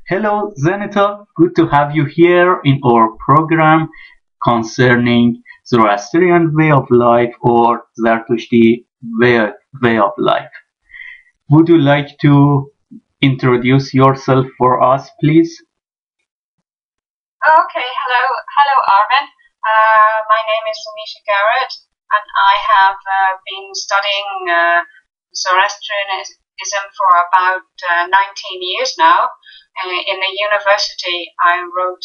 Hello, Zenita. Good to have you here in our program concerning Zoroastrian way of life or Zarathushtri way of life. Would you like to introduce yourself for us, please? Okay, hello, Arvin. My name is Misha Garrett, and I have been studying Zoroastrianism for about 19 years now. In the university, I wrote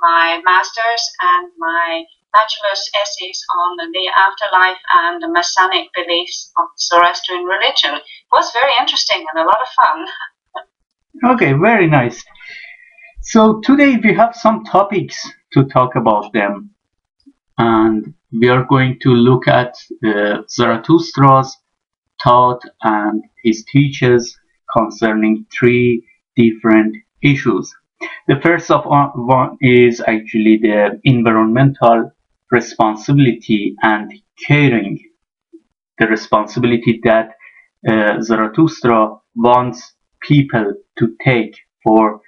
my master's and my bachelor's essays on the afterlife and the Masonic beliefs of Zoroastrian religion. It was very interesting and a lot of fun. Okay, very nice. So today we have some topics to talk about them, and we are going to look at Zarathustra's thought and his teachers concerning three different issues. The first of one is actually the environmental responsibility and caring, the responsibility that Zarathustra wants people to take for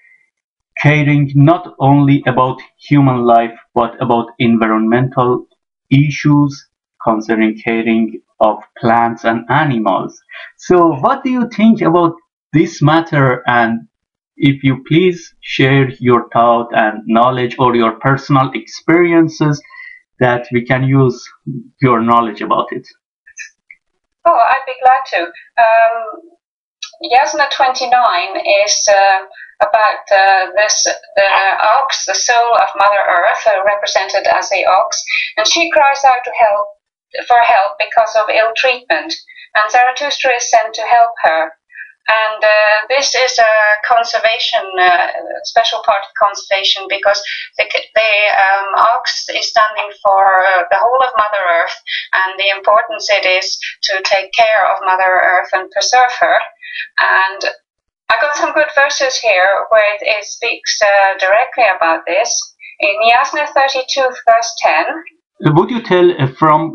caring not only about human life but about environmental issues concerning caring of plants and animals. So what do you think about this matter, and if you please share your thought and knowledge or your personal experiences that we can use your knowledge about it. Oh, I'd be glad to. Yasna 29 is about the ox, the soul of Mother Earth, represented as the ox, and she cries out for help because of ill treatment, and Zarathustra is sent to help her. And this is a conservation, special part of conservation, because the ox is standing for the whole of Mother Earth and the importance it is to take care of Mother Earth and preserve her. And I got some good verses here where it speaks directly about this. In Yasna 32, verse 10. Would you tell from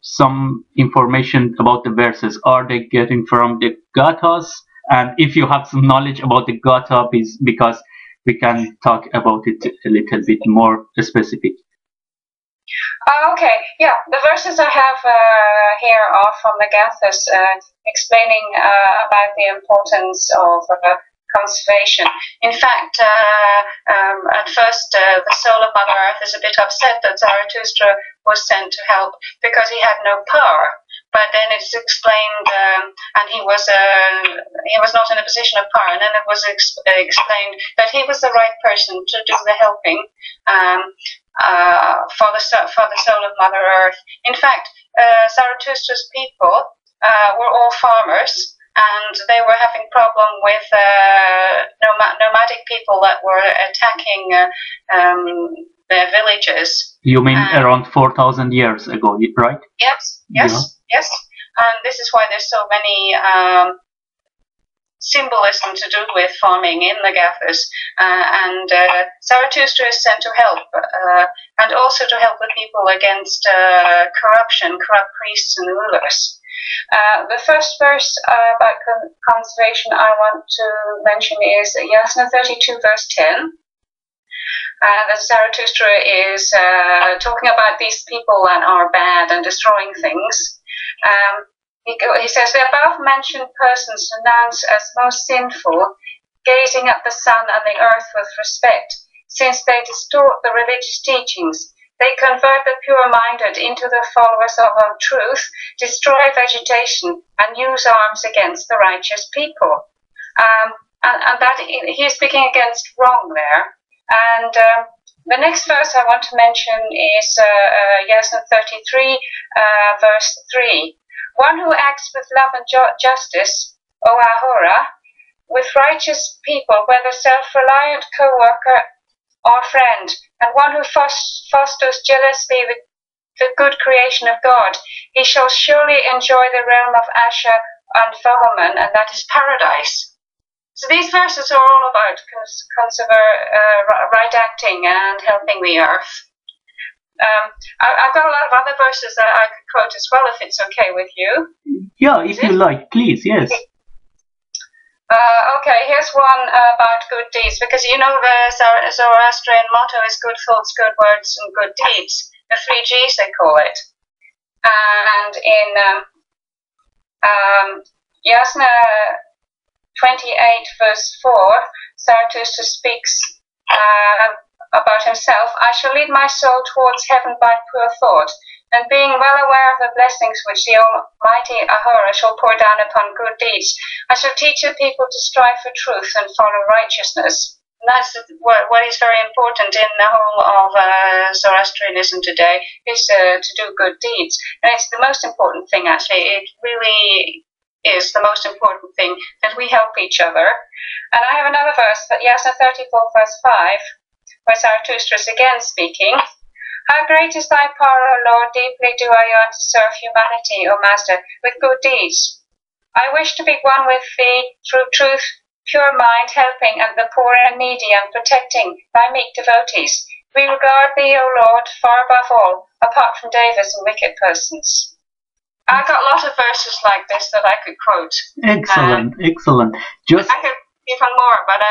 some information about the verses? Are they getting from the Gathas? And if you have some knowledge about the Gatha, because we can talk about it a little bit more specific. Okay, yeah, the verses I have here are from the Gathas, explaining about the importance of conservation. In fact, at first, the soul of Mother Earth is a bit upset that Zarathustra was sent to help because he had no power. But then it's explained, and he was not in a position of power. And then it was explained that he was the right person to do the helping for the soul of Mother Earth. In fact, Zarathustra's people were all farmers, and they were having problem with nomadic people that were attacking their villages. You mean around 4,000 years ago, right? Yes. And this is why there's so many symbolism to do with farming in the Gathas. And Zarathustra is sent to help, and also to help the people against corruption, corrupt priests and rulers. The first verse about conservation I want to mention is Yasna 32, verse 10. That Zarathustra is talking about these people that are bad and destroying things. He says, the above-mentioned persons denounced as most sinful, gazing at the sun and the earth with respect, since they distort the religious teachings. They convert the pure-minded into the followers of untruth, destroy vegetation, and use arms against the righteous people. And that he's speaking against wrong there. And the next verse I want to mention is Yasna 33, verse 3. One who acts with love and justice, O Ahura, with righteous people, whether self-reliant co-worker or friend, and one who fosters jealously the good creation of God, he shall surely enjoy the realm of Asher and Vahaman, and that is paradise. So these verses are all about right acting and helping the earth. I've got a lot of other verses that I could quote as well, if it's okay with you. Yeah, if you like, please, yes. Okay, here's one about good deeds, because you know the Zoroastrian motto is good thoughts, good words, and good deeds. The 3 Gs, they call it. And in Yasna 28, verse 4, Zarathustra speaks about himself. I shall lead my soul towards heaven by pure thought, and being well aware of the blessings which the Almighty Ahura shall pour down upon good deeds, I shall teach the people to strive for truth and follow righteousness. And that's what is very important in the whole of Zoroastrianism today, is to do good deeds. And it's the most important thing, actually. It really is the most important thing, that we help each other. And I have another verse, Yasna 34, verse 5, where Zarathustra is again speaking. How great is thy power, O Lord, deeply do I yearn to serve humanity, O Master, with good deeds. I wish to be one with thee through truth, pure mind, helping and the poor and needy and protecting thy meek devotees. We regard thee, O Lord, far above all, apart from devas and wicked persons. I've got a lot of verses like this that I could quote. Excellent, excellent. I could even more, but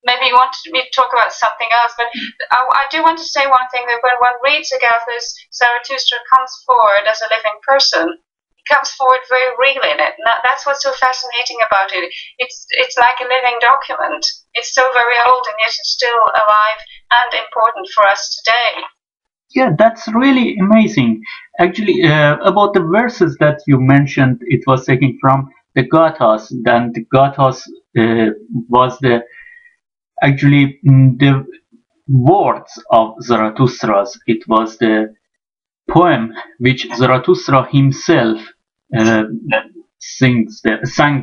maybe you want me to talk about something else. But I do want to say one thing, that when one reads Agatha's, Zarathustra comes forward as a living person. He comes forward very real in it. And that's what's so fascinating about it. It's like a living document. It's so very old, and yet it's still alive and important for us today. Yeah, that's really amazing. Actually, about the verses that you mentioned, it was taken from the Gathas. Then the Gathas was actually the words of Zarathustra's. It was the poem which Zarathustra himself sang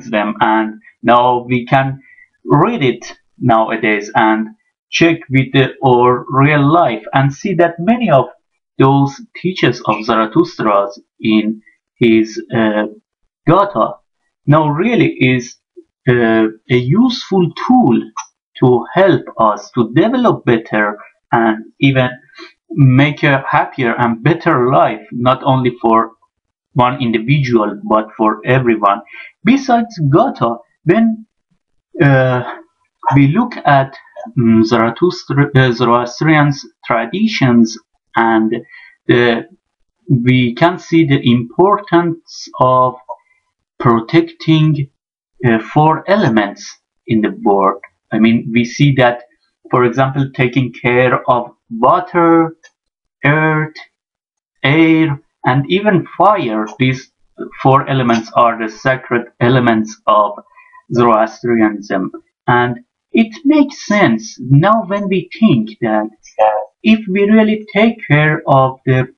them, and now we can read it nowadays and check with our real life and see that many of those teachers of Zarathustra's in his Gatha now really is a useful tool to help us to develop better and even make a happier and better life, not only for one individual but for everyone. Besides Gatha, when we look at Zoroastrian traditions, and we can see the importance of protecting 4 elements in the world. I mean, we see that, for example, taking care of water, earth, air, and even fire. These 4 elements are the sacred elements of Zoroastrianism. And it makes sense now when we think that if we really take care of the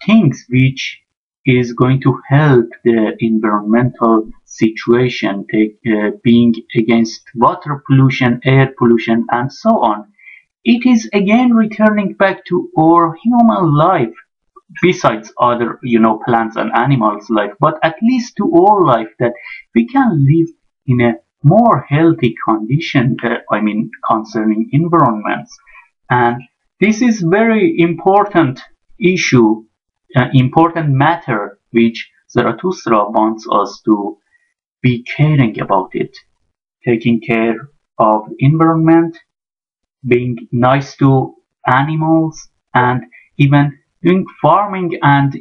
things which is going to help the environmental situation, being against water pollution, air pollution, and so on, it is again returning back to our human life, besides other, plants and animals' life, but at least to our life, that we can live in a more healthy condition, concerning environments. And this is very important issue, important matter, which Zarathustra wants us to be caring about it, taking care of the environment, being nice to animals, and even doing farming and,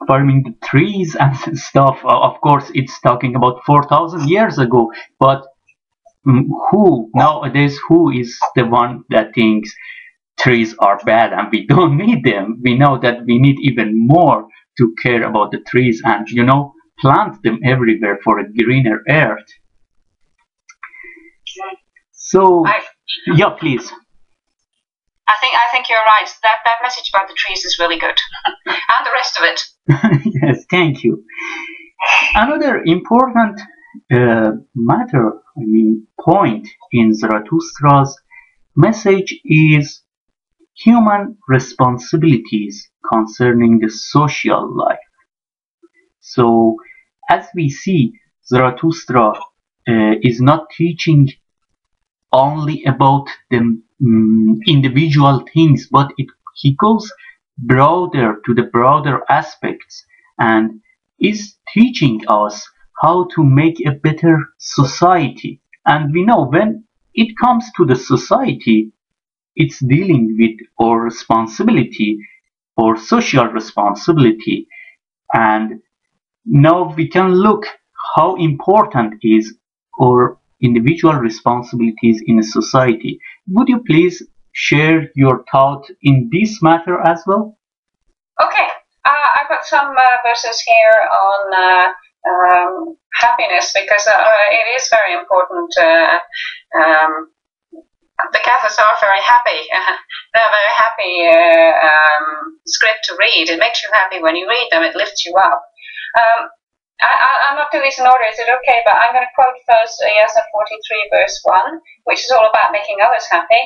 farming the trees and stuff. Of course, it's talking about 4,000 years ago, but who nowadays, who is the one that thinks trees are bad and we don't need them? We know that we need even more to care about the trees and, plant them everywhere for a greener earth. So, yeah, please. I think you're right. That message about the trees is really good, and the rest of it. Yes, thank you. Another important point in Zarathustra's message is human responsibilities concerning the social life. So, as we see, Zarathustra is not teaching only about the individual things, but he goes broader to the broader aspects and is teaching us how to make a better society. And we know when it comes to the society, it's dealing with our responsibility or social responsibility. And now we can look how important is our individual responsibilities in a society. Would you please share your thought in this matter as well? Okay, I've got some verses here on happiness because it is very important. The Catholics are very happy. They're a very happy script to read. It makes you happy when you read them. It lifts you up. I'll not do these in order. Is it okay? But I'm going to quote first Yasna 43 verse 1, which is all about making others happy.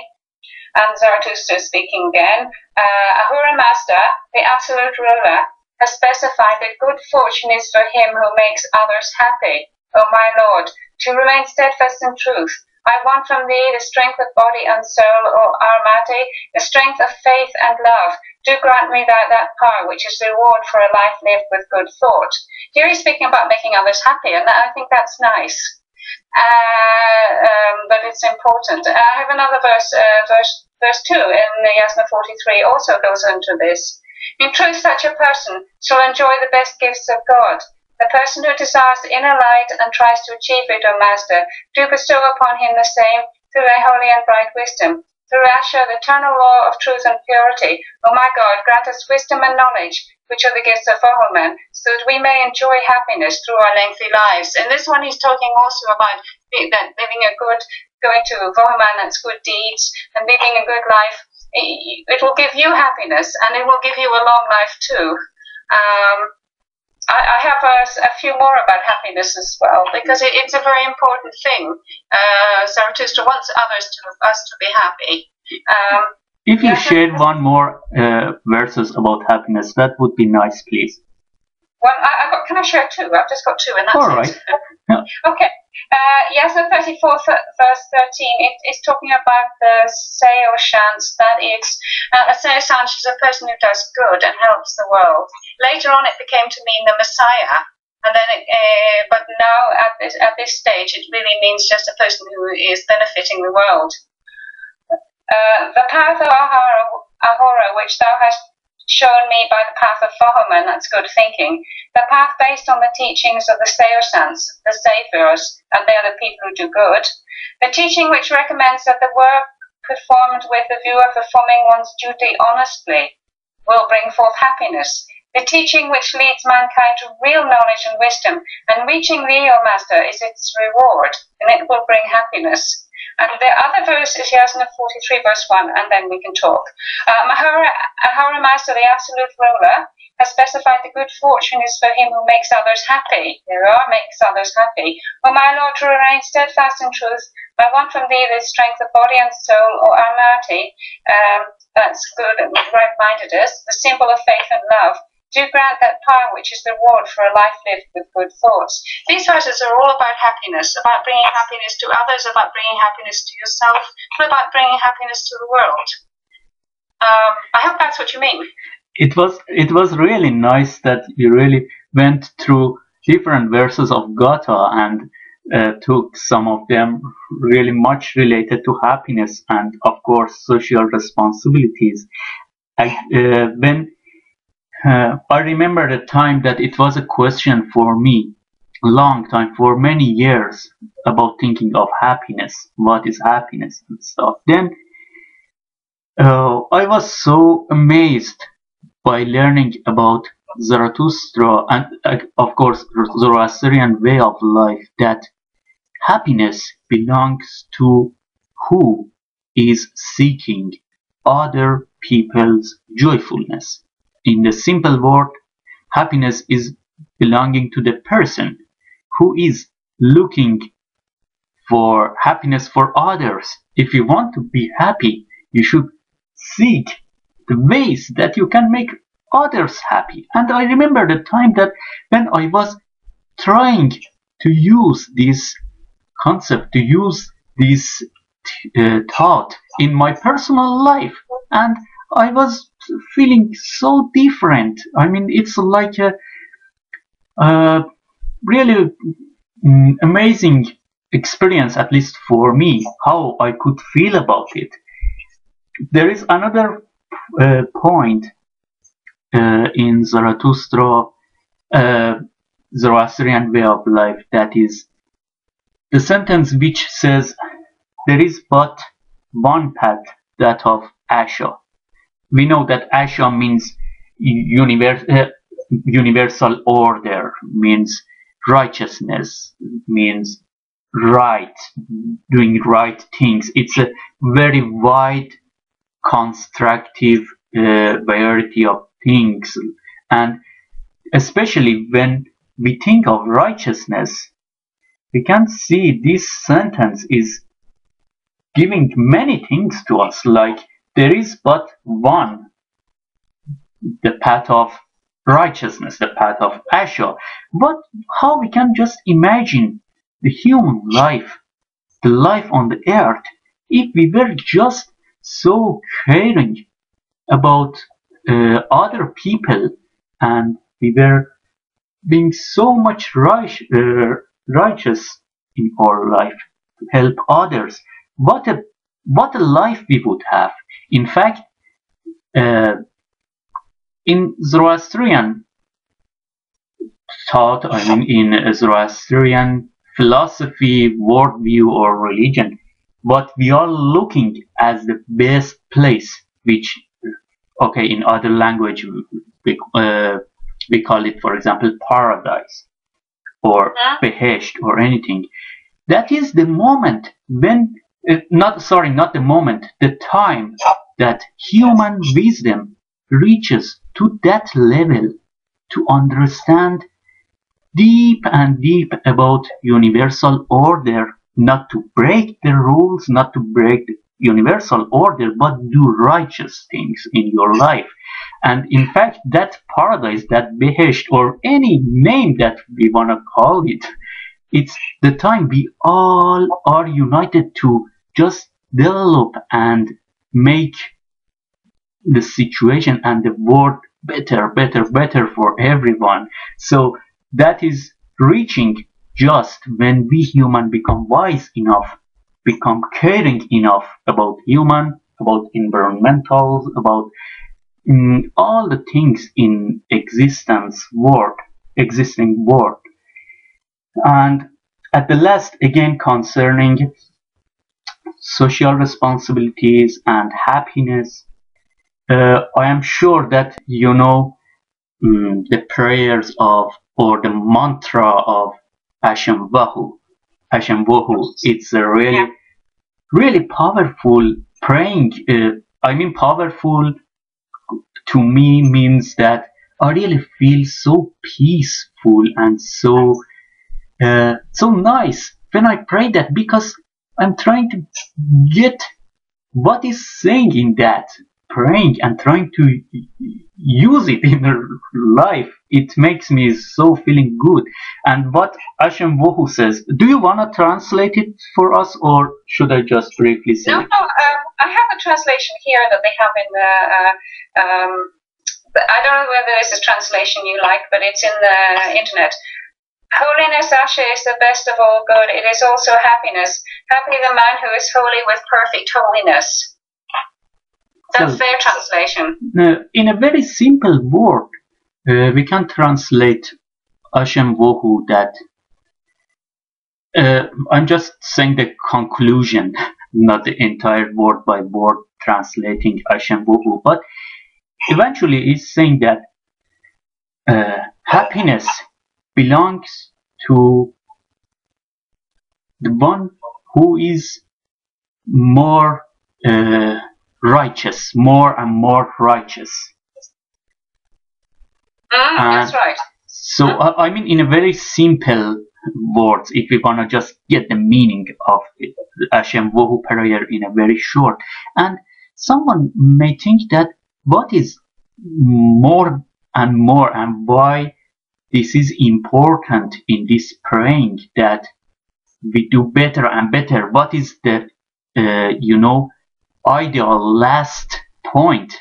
And Zarathustra is speaking again. Ahura Mazda, the absolute ruler, has specified that good fortune is for him who makes others happy. O my Lord, to remain steadfast in truth, I want from thee the strength of body and soul, O Armati, the strength of faith and love. Do grant me that power which is the reward for a life lived with good thought. Here he's speaking about making others happy, and I think that's nice. But it's important. I have another verse, verse 2 in Yasna 43 also goes into this. In truth, such a person shall enjoy the best gifts of God. The person who desires inner light and tries to achieve it, O Master, do bestow upon him the same through thy holy and bright wisdom. Through Asher, the eternal law of truth and purity, O my God, grant us wisdom and knowledge, which are the gifts of Vahuman, so that we may enjoy happiness through our lengthy lives. In this one, he's talking also about that living a good, going to Vahuman, that's good deeds, and living a good life. It will give you happiness, and it will give you a long life too. I have a few more about happiness as well, because it's a very important thing. Zarathustra wants us to be happy. If you shared one more verses about happiness, that would be nice, please. Well, can I share two? I've just got two, and that's all right. Yeah. Okay. Yasna 34, verse 13, it's talking about the Seoshans, that it's, a Seoshans is a person who does good and helps the world. Later on, it became to mean the Messiah, and then but now at this stage, it really means just a person who is benefiting the world. The path of Ahura, which thou hast shown me by the path of Vahuman, that's good thinking. The path based on the teachings of the Seoshans, the Saviors, and they are the people who do good. The teaching which recommends that the work performed with the view of performing one's duty honestly will bring forth happiness. The teaching which leads mankind to real knowledge and wisdom, and reaching thee, O Master, is its reward, and it will bring happiness. And the other verse is Yasna 43 verse 1, and then we can talk. Ahura Mazda, the absolute ruler, has specified the good fortune is for him who makes others happy. Makes others happy. O my Lord, to remain steadfast in truth, I want from thee the strength of body and soul, or Amati, that's good and right-mindedness, the symbol of faith and love. Do grant that power which is the reward for a life lived with good thoughts. These verses are all about happiness, about bringing happiness to others, about bringing happiness to yourself, and about bringing happiness to the world. I hope that's what you mean. It was really nice that you really went through different verses of Gata and took some of them really much related to happiness and, of course, social responsibilities. I remember the time that it was a question for me, a long time, for many years, about thinking of happiness, what is happiness and stuff. Then I was so amazed by learning about Zarathustra and, of course, Zoroastrian way of life, that happiness belongs to who is seeking other people's joyfulness. In the simple word, happiness is belonging to the person who is looking for happiness for others. If you want to be happy, you should seek the ways that you can make others happy. And I remember the time that when I was trying to use this concept, to use this thought in my personal life, and I was feeling so different. I mean, it's like really amazing experience, at least for me, how I could feel about it. There is another point in Zarathustra, uh, Zoroastrian way of life, that is the sentence which says, there is but one path, that of Asha. We know that Asha means universal order, means righteousness, means right, doing right things. It's a very wide, constructive variety of things. And especially when we think of righteousness, we can see this sentence is giving many things to us, like there is but one, the path of righteousness, the path of Asha. But how we can just imagine the human life, the life on the earth, if we were just so caring about other people, and we were being so much righteous in our life to help others, what a life we would have. In fact, uh, in Zoroastrian thought, I mean in Zoroastrian philosophy, worldview, or religion, what we are looking as the best place, which, okay, in other language we call it, for example, paradise or behesht or anything. That is the moment when, not the moment, the time that human wisdom reaches to that level to understand deep and deep about universal order, not to break the rules, not to break the universal order, but do righteous things in your life. And in fact, that paradise, that behesht, or any name that we want to call it, it's the time we all are united to just develop and make the situation and the world better for everyone. So that is reaching just when we human become wise enough, become caring enough about human, about environmentals, about all the things in existing world. And at the last, again, concerning social responsibilities and happiness, I am sure that you know the prayers of, or the mantra of Hashem Vahu. Hashem Vahu. It's a really powerful praying. I mean, powerful to me means that I really feel so peaceful and so nice when I pray that, because I'm trying to get what is saying in that praying and trying to use it in life. It makes me so feeling good. And what Hashem Wohu says, do you want to translate it for us, or should I just briefly say No, it? I have a translation here that they have in the, I don't know whether this is translation you like, but it's in the internet. Holiness, Asha, is the best of all good. It is also happiness. Happy the man who is holy with perfect holiness. That's their translation. In a very simple word, we can translate Hashem Wohu that I'm just saying the conclusion, not the entire word by word translating Hashem Wohu, but eventually it's saying that happiness belongs to the one who is more righteous, more and more righteous. That's right. So, I mean, in a very simple words, if we want to just get the meaning of it, Hashem Wohu prayer in a very short. And someone may think that what is more and why this is important in this praying, that we do better and better. What is the, ideal last point?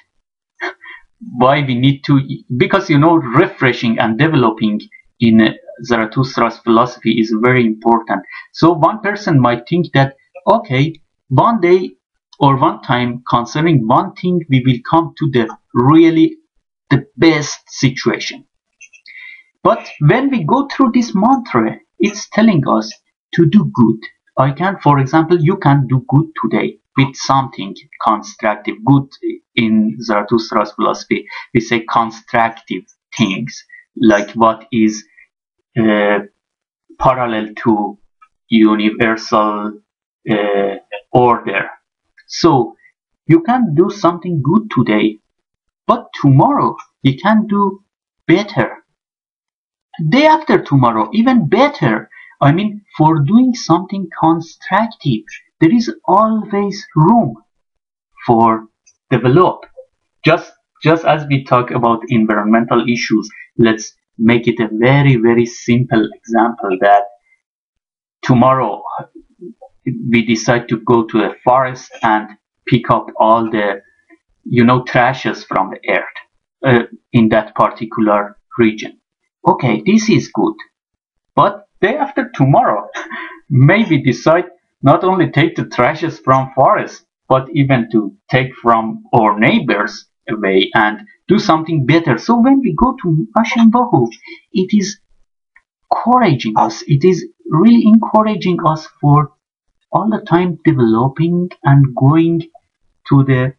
Why we need to, because refreshing and developing in Zarathustra's philosophy is very important. So one person might think that, okay, one day or one time concerning one thing we will come to the best situation. But when we go through this mantra, it's telling us to do good. For example, you can do good today with something constructive. Good in Zarathustra's philosophy, we say constructive things, like what is parallel to universal order. So you can do something good today, but tomorrow you can do better. Day after tomorrow, even better. I mean, for doing something constructive, there is always room for develop. Just as we talk about environmental issues, let's make it a very, very simple example that tomorrow we decide to go to a forest and pick up all the, trashes from the earth in that particular region. Okay, this is good. But day after tomorrow, maybe decide not only take the trashes from forest, but even to take from our neighbors away and do something better. So when we go to Ashen Bahu, it is encouraging us. It is really encouraging us for all the time developing and going to the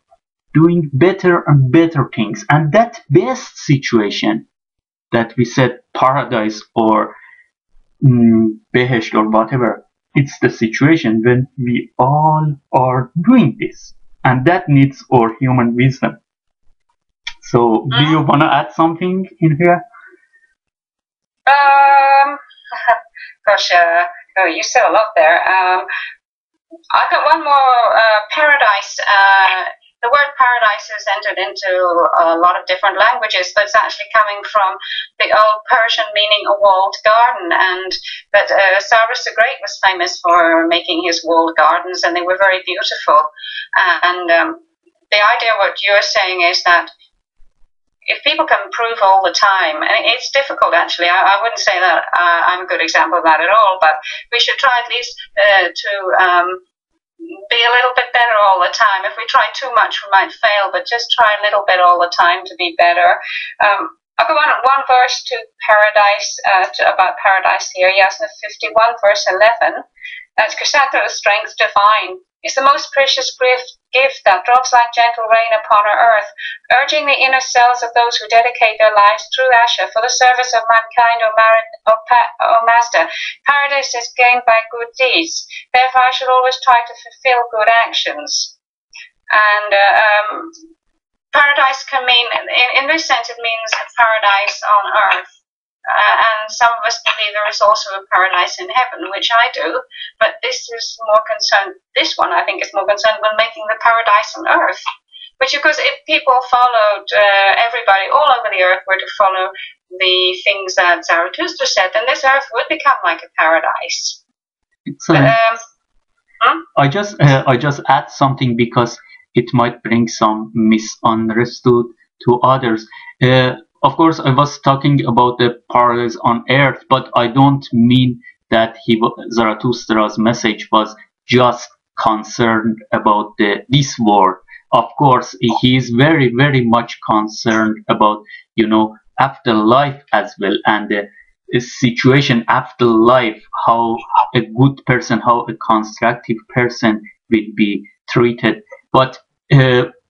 doing better and better things. And that best situation that we said paradise or Behesht or whatever, it's the situation when we all are doing this, and that needs our human wisdom. So do you want to add something in here? Gosh, you said a lot there. I've got one more, paradise. The word paradise has entered into a lot of different languages, but it's actually coming from the old Persian meaning a walled garden. And that Cyrus the Great was famous for making his walled gardens, and they were very beautiful. And the idea what you're saying is that if people can improve all the time, and it's difficult actually, I wouldn't say that I'm a good example of that at all, but we should try at least to be a little bit better all the time. If we try too much, we might fail, but just try a little bit all the time to be better. I'll go on one verse to paradise, about paradise here. Yasna 51, verse 11. That's Kshatriya, the strength divine, is the most precious gift that drops like gentle rain upon our earth, urging the inner cells of those who dedicate their lives through Asha for the service of mankind, O Master. Paradise is gained by good deeds. Therefore, I should always try to fulfill good actions. And paradise can mean, in this sense, it means paradise on earth. And some of us believe there is also a paradise in heaven, which I do, but this one I think is more concerned with making the paradise on earth. Which, because if people followed, everybody all over the earth were to follow the things that Zarathustra said, then this earth would become like a paradise. Excellent. I just add something because it might bring some misunderstood to others. Of course, I was talking about the paradise on earth, but I don't mean that Zarathustra's message was just concerned about this world. Of course, he is very, very much concerned about, afterlife as well, and the situation after life, how a good person, how a constructive person will be treated. But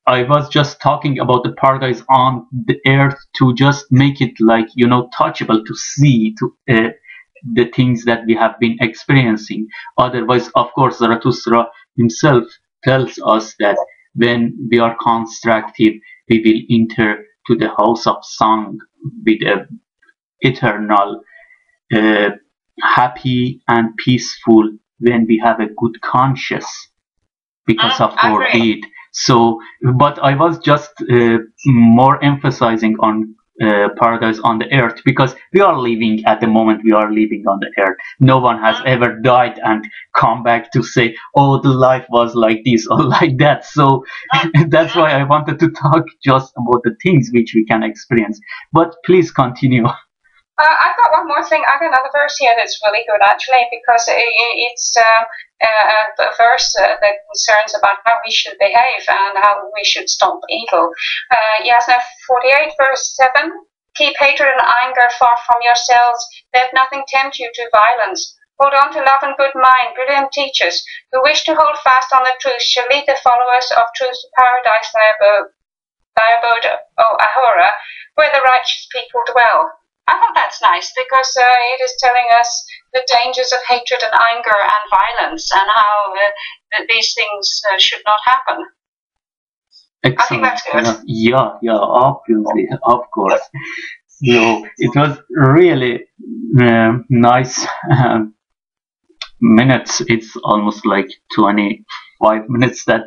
I was just talking about the paradise on the earth to just make it like, touchable, to see the things that we have been experiencing. Otherwise, of course, Zarathustra himself tells us that when we are constructive, we will enter to the house of song with a eternal, happy and peaceful when we have a good conscience because of our deed. So, but I was just more emphasizing on paradise on the earth, because we are living at the moment, we are living on the earth. No one has ever died and come back to say, oh, the life was like this or like that. So that's why I wanted to talk just about the things which we can experience. But please continue. I've got one more thing. I've got another verse here that's really good, actually, because it's a verse that concerns about how we should behave and how we should stop evil. Yasna 48, verse 7. Keep hatred and anger far from yourselves. Let nothing tempt you to violence. Hold on to love and good mind. Brilliant teachers who wish to hold fast on the truth shall lead the followers of truth to paradise, thy abode, O Ahura, where the righteous people dwell. I thought that's nice because it is telling us the dangers of hatred and anger and violence and how these things should not happen. Excellent. I think that's good. Yeah, obviously, of course. So it was really nice minutes. It's almost like 25 minutes that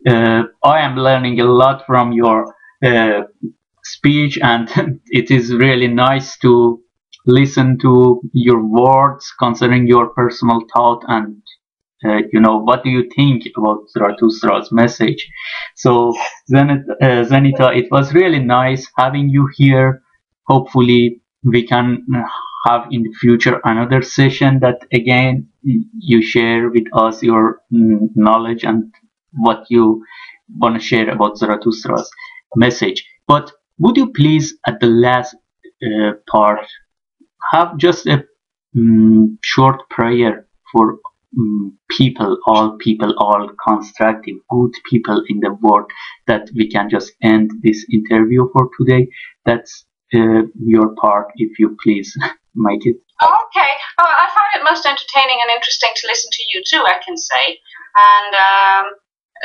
I am learning a lot from your speech, and it is really nice to listen to your words concerning your personal thought and what do you think about Zarathustra's message. So Zenita, it was really nice having you here. Hopefully we can have in the future another session that again you share with us your knowledge and what you want to share about Zarathustra's message. But would you please, at the last part, have just a short prayer for people, all constructive, good people in the world, that we can just end this interview for today? That's your part, if you please make it. Okay. Oh, I found it most entertaining and interesting to listen to you too, I can say. And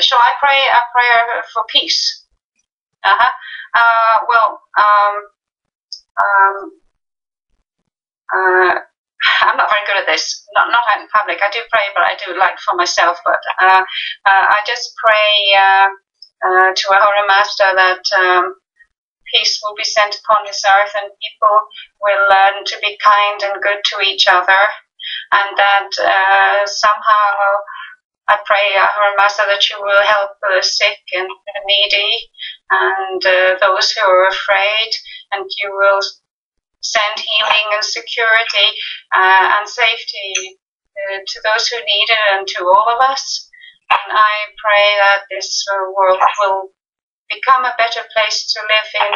shall I pray a prayer for peace? I'm not very good at this. Not out in public. I do pray, but I do like for myself. But I just pray to Ahura Master that peace will be sent upon this earth and people will learn to be kind and good to each other, and that somehow I pray, Ahura Master, that you will help the sick and the needy and those who are afraid, and you will send healing and security and safety to those who need it and to all of us. And I pray that this world will become a better place to live in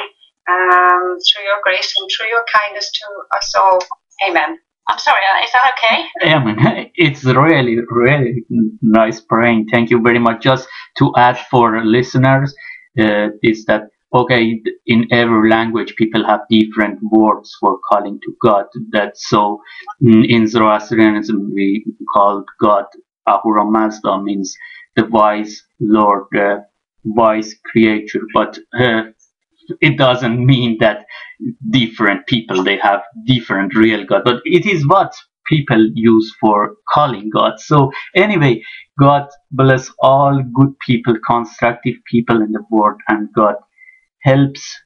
through your grace and through your kindness to us all. Amen. I'm sorry, is that okay? Amen. It's really, really nice praying. Thank you very much. Just to add for listeners, is that okay, in every language people have different words for calling to God. That's so in Zoroastrianism we call God Ahura Mazda, means the wise Lord, the wise creator, but it doesn't mean that different people they have different real God, but it is what people use for calling God. So anyway, God bless all good people, constructive people in the world, and God helps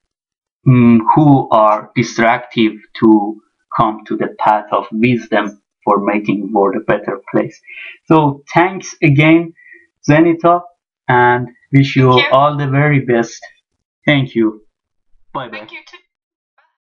who are distractive to come to the path of wisdom for making the world a better place. So thanks again, Zenita, and wish you all the very best. Thank you. Bye bye. Thank you too.